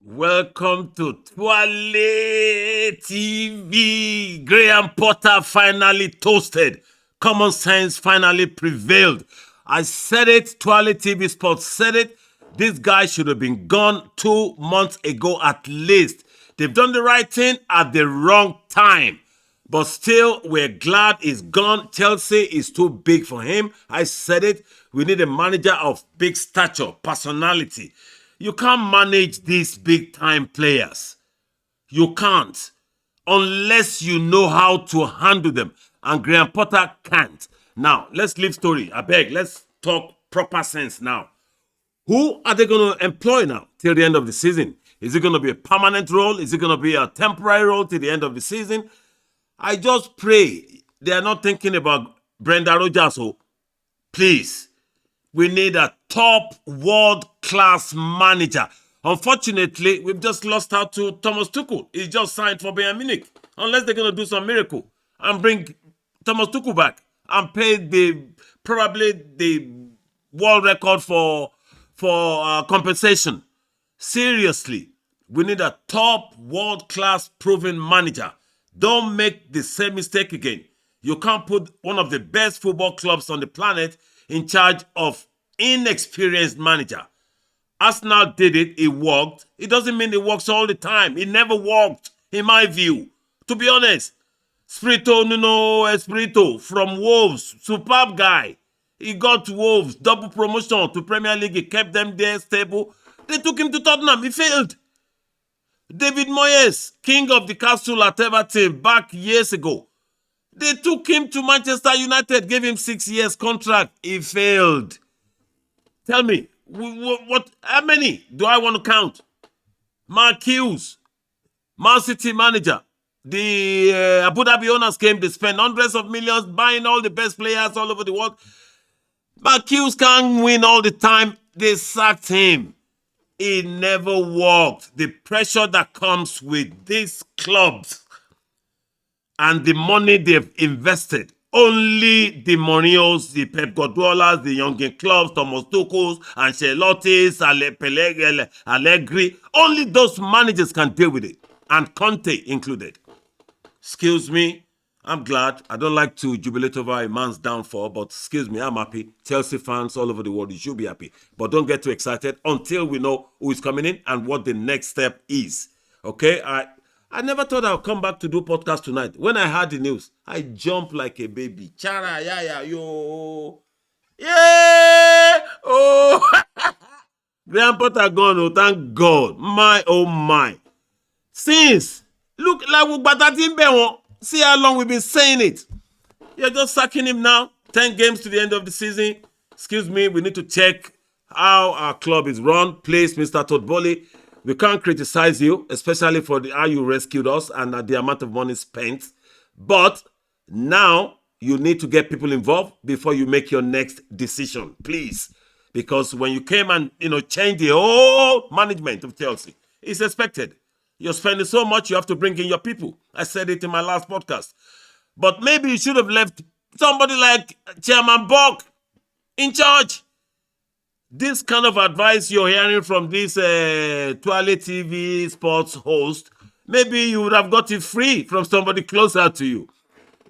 Welcome to Twale TV. Graham Potter finally toasted. Common sense finally prevailed. I said it. Twale TV Sports said it. This guy should have been gone 2 months ago at least. They've done the right thing at the wrong time. But still, we're glad he's gone. Chelsea is too big for him. I said it. We need a manager of big stature, personality. You can't manage these big-time players. You can't. Unless you know how to handle them. And Graham Potter can't. Now, let's leave story. I beg, let's talk proper sense now. Who are they going to employ now till the end of the season? Is it going to be a permanent role? Is it going to be a temporary role till the end of the season? I just pray they are not thinking about Brendan Rodgers. So please, we need a top world-class manager. Unfortunately, we've just lost out to Thomas Tuchel. He's just signed for Bayern Munich. Unless they're going to do some miracle and bring Thomas Tuchel back and pay probably the world record for compensation. Seriously, we need a top world-class proven manager. Don't make the same mistake again. You can't put one of the best football clubs on the planet in charge of inexperienced manager. Arsenal did it, it worked. It doesn't mean it works all the time. It never worked, in my view. To be honest, Nuno Espirito from Wolves, superb guy. He got Wolves, double promotion to Premier League. He kept them there stable. They took him to Tottenham. He failed. David Moyes, king of the castle at Everton, back years ago. They took him to Manchester United, gave him 6 years contract. He failed. Tell me, how many do I want to count? Mark Hughes, Man City manager. The Abu Dhabi owners came, they spent hundreds of millions buying all the best players all over the world. Mark Hughes can't win all the time. They sacked him. It never worked. The pressure that comes with these clubs and the money they've invested, only the Mourinhos, the Pep Guardiolas, the young clubs, Thomas Tuchel, Ancelotti's, Allegri, only those managers can deal with it, and Conte included. Excuse me, I'm glad. I don't like to jubilate over a man's downfall, but excuse me, I'm happy. Chelsea fans all over the world, you should be happy. But don't get too excited until we know who is coming in and what the next step is. Okay? I never thought I would come back to do podcast tonight. When I heard the news, I jumped like a baby. Chara, yeah, yo. Yeah! Oh! Graham Potter gone, oh, thank God. My, oh my. Since, look, like Ugbata, see how long we've been saying it. You're just sacking him now. 10 games to the end of the season. Excuse me, we need to check how our club is run. Please, Mr. Todd Boehly, we can't criticize you, especially for how you rescued us and the amount of money spent. But now you need to get people involved before you make your next decision, please. Because when you came and changed the whole management of Chelsea, it's expected. You're spending so much, you have to bring in your people. I said it in my last podcast. But maybe you should have left somebody like Chairman Buck in charge. This kind of advice you're hearing from this Twale TV sports host, maybe you would have got it free from somebody closer to you.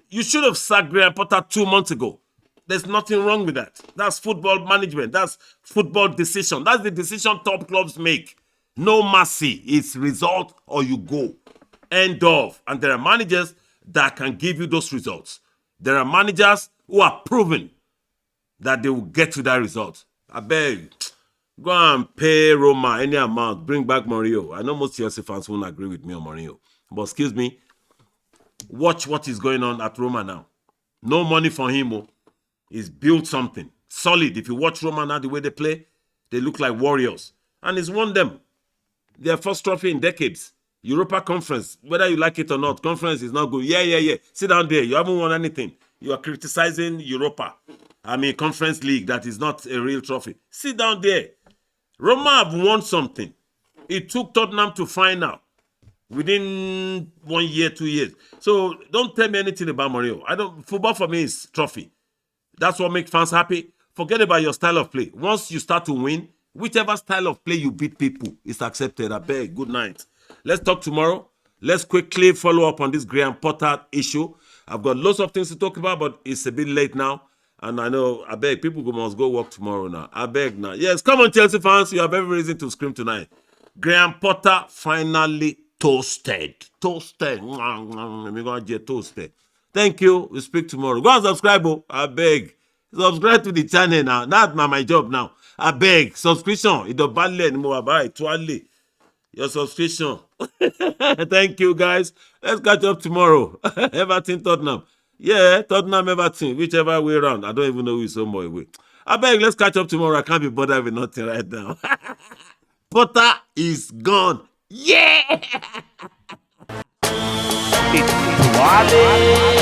You should have sacked Graham Potter 2 months ago. There's nothing wrong with that. That's football management. That's football decision. That's the decision top clubs make. No mercy. It's result or you go. End of. And there are managers that can give you those results. There are managers who are proven that they will get to that result. I beg, go and pay Roma any amount. Bring back Mourinho. I know most Chelsea fans won't agree with me on Mourinho. But excuse me, watch what is going on at Roma now. No money for him. Oh. He's built something solid. If you watch Roma now, the way they play, they look like warriors. And he's won them. Their first trophy in decades. Europa Conference, whether you like it or not, conference is not good. Yeah. Sit down there. You haven't won anything. You are criticizing Europa. Conference League, that is not a real trophy. Sit down there. Roma have won something. It took Tottenham to final. within 1 year, 2 years. So don't tell me anything about Mourinho. I don't. Football for me is trophy. That's what makes fans happy. Forget about your style of play. Once you start to win, whichever style of play you beat people is accepted. I beg. Good night. Let's talk tomorrow. Let's quickly follow up on this Graham Potter issue. I've got lots of things to talk about, but it's a bit late now. And I know, I beg, people must go work tomorrow now. I beg now. Yes, come on, Chelsea fans. You have every reason to scream tonight. Graham Potter finally toasted. Toasted. We're going to get toasted. Thank you. We speak tomorrow. Go and subscribe. Oh, I beg. Subscribe to the channel now. That's my job now. I beg. Subscription. It don't bad anymore. Bye. Twally. Your subscription. Thank you, guys. Let's catch up tomorrow. Everton, Tottenham. Yeah, Tottenham, Everton. Whichever way around. I don't even know who is so more away. I beg, let's catch up tomorrow. I can't be bothered with nothing right now. Potter is gone. Yeah! It's Wale.